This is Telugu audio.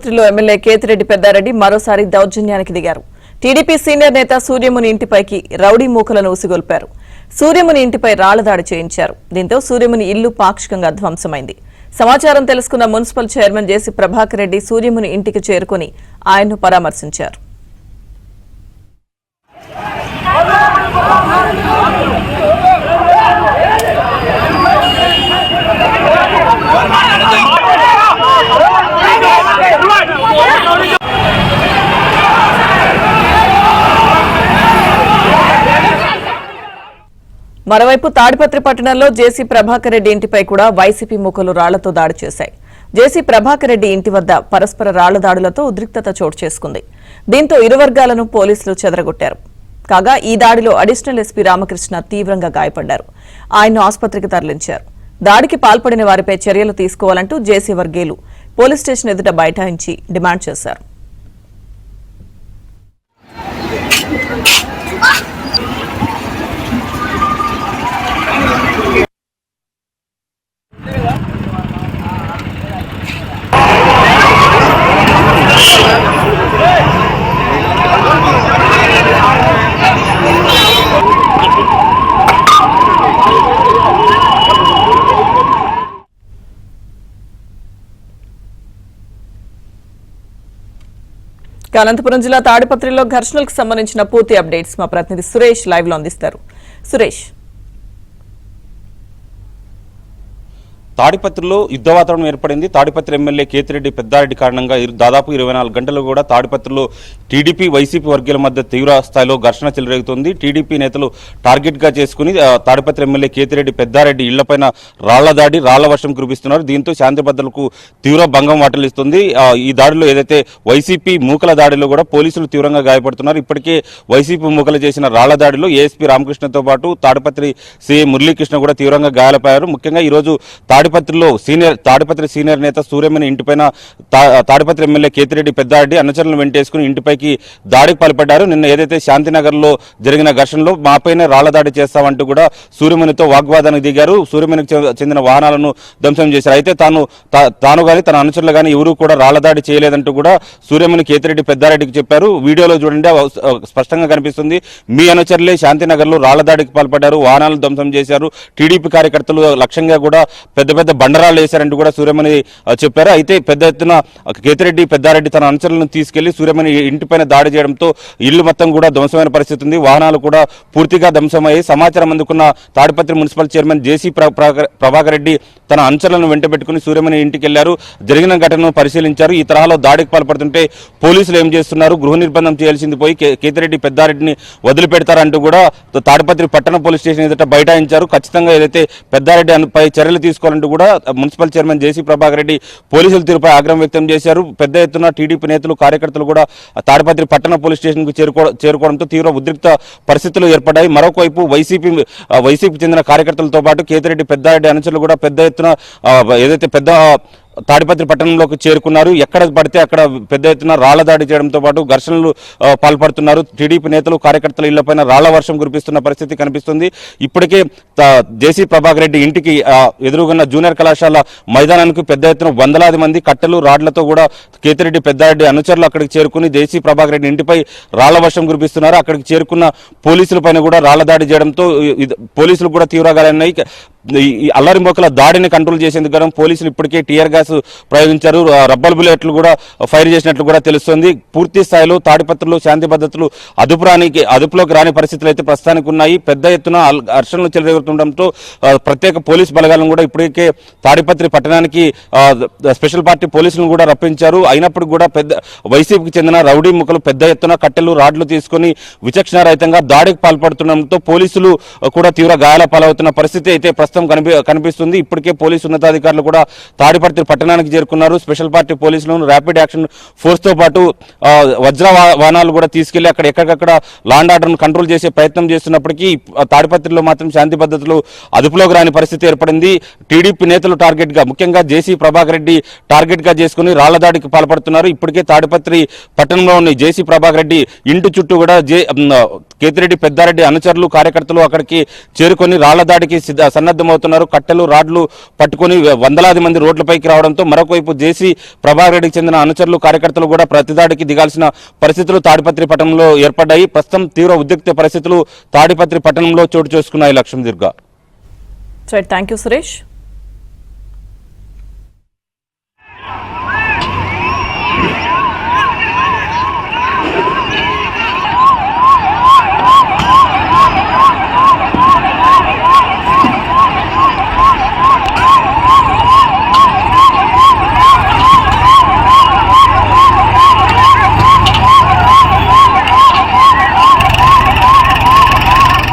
తాడిపత్రిలో ఎమ్మెల్యే కేతిరెడ్డి పెద్దారెడ్డి మరోసారి దౌర్జన్యానికి దిగారు. టీడీపీ సీనియర్ నేత సూర్యముని ఇంటిపైకి రౌడీ మూకలను ఉసిగొల్పారు. సూర్యముని ఇంటిపై రాళ్లదాడి చేయించారు. దీంతో సూర్యముని ఇల్లు పాక్షికంగా ధ్వంసమైంది. సమాచారం తెలుసుకున్న మున్సిపల్ చైర్మన్ జేసీ ప్రభాకర్ రెడ్డి సూర్యముని ఇంటికి చేరుకుని ఆయన్ను పరామర్శించారు. మరోవైపు తాడిపత్రి పట్టణంలో జేసీ ప్రభాకర్ రెడ్డి ఇంటిపై కూడా వైసీపీ మూకలు రాళ్లతో దాడి చేశాయి. జేసీ ప్రభాకర్ రెడ్డి ఇంటి వద్ద పరస్పర రాళ్ల దాడులతో ఉద్రిక్తత చోటు చేసుకుంది. దీంతో ఇరు వర్గాలను పోలీసులు చెదరగొట్టారు. కాగా ఈ దాడిలో అడిషనల్ ఎస్పీ రామకృష్ణ తీవ్రంగా గాయపడ్డారు. ఆయన్ను ఆసుపత్రికి తరలించారు. దాడికి పాల్పడిన వారిపై చర్యలు తీసుకోవాలంటూ జేసీ వర్గీయులు పోలీస్ స్టేషన్ ఎదుట బైఠాయించి డిమాండ్ చేశారు. అనంతపురం జిల్లా తాడిపత్రిలో ఘర్షణలకు సంబంధించిన పూర్తి అప్డేట్స్ మా ప్రతినిధి సురేష్ లైవ్ లో అందిస్తారు. సురేష్, తాడిపత్రిలో యుద్ధ వాతావరణం ఏర్పడింది. తాడిపత్రి ఎమ్మెల్యే కేతిరెడ్డి పెద్దారెడ్డి కారణంగా దాదాపు 24 గంటలు కూడా తాడిపత్రిలో టీడీపీ వైసీపీ వర్గాల మధ్య తీవ్ర స్థాయిలో ఘర్షణ చెలరేగుతుంది. టీడీపీ నేతలు టార్గెట్ గా చేసుకుని తాడిపత్రి ఎమ్మెల్యే కేతిరెడ్డి పెద్దారెడ్డి ఇళ్లపైన రాళ్ల దాడి రాళ్ల వర్షం కురిపిస్తున్నారు. దీంతో శాంతి భద్రతలకు తీవ్ర భంగం వాటిల్లిస్తుంది. ఈ దాడిలో ఏదైతే వైసీపీ మూకల దాడిలో కూడా పోలీసులు తీవ్రంగా గాయపడుతున్నారు. ఇప్పటికే వైసీపీ మూకలు చేసిన రాళ్ల దాడిలో ఏఎస్పీ రామకృష్ణతో పాటు తాడిపత్రి సీఐ మురళీకృష్ణ కూడా తీవ్రంగా గాయాలయ్యారు. ముఖ్యంగా ఈరోజు తాడిపత్రి సీనియర్ నేత సూర్యముని ఇంటిపైన తాడిపత్రి ఎమ్మెల్యే కేతిరెడ్డి పెద్దారెడ్డి అనుచరులను వెంటేసుకుని ఇంటిపైకి దాడికి పాల్పడ్డారు. నిన్న ఏదైతే శాంతినగర్ లో జరిగిన ఘర్షణలో మాపైనే రాళ్ల దాడి చేస్తామంటూ కూడా సూర్యమునితో వాగ్వాదానికి దిగారు. సూర్యమునికి చెందిన వాహనాలను ధ్వంసం చేశారు. అయితే తాను గాని తన అనుచరులు గాని ఎవరూ కూడా రాళ్ల దాడి చేయలేదంటూ కూడా సూర్యముని కేతిరెడ్డి పెద్దారెడ్డికి చెప్పారు. వీడియోలో చూడండి స్పష్టంగా కనిపిస్తుంది. మీ అనుచరులే శాంతినగర్ లో రాళ్ల దాడికి పాల్పడ్డారు, వాహనాలను ధ్వంసం చేశారు, టీడీపీ కార్యకర్తలు లక్ష్యంగా కూడా పెద్ద బండరాళ్లు వేశారంటూ కూడా సూర్యమణి చెప్పారు. అయితే పెద్ద ఎత్తున కేతిరెడ్డి పెద్దారెడ్డి తన అనుచరులను తీసుకెళ్లి సూర్యమణి ఇంటిపైన దాడి చేయడంతో ఇల్లు మొత్తం కూడా ధ్వంసమైన పరిస్థితి ఉంది. వాహనాలు కూడా పూర్తిగా ధ్వంసమయ్యాయి. సమాచారం అందుకున్న తాడిపత్రి మున్సిపల్ చైర్మన్ జేసీ ప్రభాకర్ రెడ్డి తన అనుచరులను వెంటబెట్టుకుని సూర్యమణి ఇంటికి వెళ్లారు. జరిగిన ఘటనను పరిశీలించారు. ఈ తరహాలో దాడికి పాల్పడుతుంటే పోలీసులు ఏం చేస్తున్నారు, గృహ నిర్బంధం చేయాల్సింది పోయి కేతిరెడ్డి పెద్దారెడ్డిని వదిలిపెడతారంటూ కూడా తాడిపత్రి పట్టణ పోలీస్ స్టేషన్ ఎదుట బైఠాయించారు. ఖచ్చితంగా ఏదైతే పెద్దారెడ్డి పై చర్యలు తీసుకోవాలంటూ కూడా మున్సిపల్ చైర్మన్ జేసీ ప్రభాకర్ రెడ్డి పోలీసుల తీరుపై ఆగ్రహం వ్యక్తం చేశారు. పెద్ద ఎత్తున టీడీపీ నేతలు కార్యకర్తలు కూడా తాడిపత్రి పట్టణ పోలీస్ స్టేషన్ కు చేరుకోవడంతో తీవ్ర ఉద్రిక్త పరిస్థితులు ఏర్పడ్డాయి. మరొక వైపు వైసీపీ చెందిన కార్యకర్తలతో పాటు కేతిరెడ్డి పెద్దారెడ్డి అనుచరులు కూడా పెద్ద ఎత్తున ఏదైతే తాడిపత్రి పట్టణంలోకి చేరుకున్నారు. ఎక్కడ పడితే అక్కడ పెద్ద ఎత్తున రాళ్ల దాడి చేయడంతో పాటు ఘర్షణలు పాల్పడుతున్నారు. టీడీపీ నేతలు కార్యకర్తల ఇళ్లపైన రాళ్ల వర్షం కురిపిస్తున్న పరిస్థితి కనిపిస్తుంది. ఇప్పటికే జేసీ ప్రభాకర్ రెడ్డి ఇంటికి ఎదురుగున్న జూనియర్ కళాశాల మైదానానికి పెద్ద ఎత్తున వందలాది మంది కట్టెలు రాళ్లతో కూడా కేతిరెడ్డి పెద్దారెడ్డి అనుచరులు అక్కడికి చేరుకుని జేసీ ప్రభాకర్ రెడ్డి ఇంటిపై రాళ్ల వర్షం కురిపిస్తున్నారు. అక్కడికి చేరుకున్న పోలీసులపైన కూడా రాళ్ల దాడి చేయడంతో పోలీసులు కూడా తీవ్రగాలన్నాయి. ఈ అల్లరి మొక్కల దాడిని కంట్రోల్ చేసేందుకు గాను పోలీసులు ఇప్పటికే టీయర్ గ్యాస్ ప్రయోగించారు. రబ్బర్ బుల్లెట్లు కూడా ఫైర్ చేసినట్లు కూడా తెలుస్తోంది. పూర్తి స్థాయిలో తాడిపత్రిలో శాంతి భద్రతలు అదుపులోకి రాని పరిస్థితులు అయితే ప్రస్తుతానికి ఉన్నాయి. పెద్ద ఎత్తున ఘర్షణలు చెలరేగుతుండటంతో ప్రత్యేక పోలీస్ బలగాలను కూడా ఇప్పటికే తాడిపత్రి పట్టణానికి స్పెషల్ పార్టీ పోలీసులను కూడా రప్పించారు. అయినప్పుడు కూడా వైసీపీకి చెందిన రౌడీ ముఖలు పెద్ద ఎత్తున కట్టెలు రాడ్లు తీసుకుని విచక్షణారహితంగా దాడికి పాల్పడుతుండటంతో పోలీసులు కూడా తీవ్ర గాయాల పాలవుతున్న పరిస్థితి అయితే కనిపిస్తుంది. ఇప్పటికే పోలీసు ఉన్నతాధికారులు కూడా తాడిపత్రి పట్టణానికి చేరుకున్నారు. స్పెషల్ పార్టీ పోలీసులను ర్యాపిడ్ యాక్షన్ ఫోర్స్ తో పాటు వజ్ర వాహనాలు కూడా తీసుకెళ్లి అక్కడ ఎక్కడికక్కడ లాండ్ ఆర్డర్ను కంట్రోల్ చేసే ప్రయత్నం చేస్తున్నప్పటికీ తాడిపత్రిలో మాత్రం శాంతి భద్రతలు అదుపులోకి రాని పరిస్థితి ఏర్పడింది. టీడీపీ నేతలు టార్గెట్ గా ముఖ్యంగా జేసీ ప్రభాకర్ రెడ్డి టార్గెట్ గా చేసుకుని రాళ్ల దాడికి పాల్పడుతున్నారు. ఇప్పటికే తాడిపత్రి పట్టణంలో ఉన్న జేసీ ప్రభాకర్ రెడ్డి ఇంటి చుట్టూ కూడా కేతిరెడ్డి పెద్దారెడ్డి అనుచరులు కార్యకర్తలు అక్కడికి చేరుకొని రాళ్ల దాడికి సన్నద్ధం సన్నద్ధమవుతున్నారు. కట్టెలు రాడ్లు పట్టుకొని వందలాది మంది రోడ్లపైకి రావడంతో మరొకవైపు జేసీ ప్రభాకర్ రెడ్డికి చెందిన అనుచరులు కార్యకర్తలు కూడా ప్రతిదాడికి దిగాల్సిన పరిస్థితులు తాడిపత్రి పట్టణంలో ఏర్పడ్డాయి. ప్రస్తుతం తీవ్ర ఉద్రిక్త పరిస్థితులు తాడిపత్రి పట్టణంలో చోటు చేసుకున్నాయి. లక్ష్మీ దుర్గా. Thank you Suresh.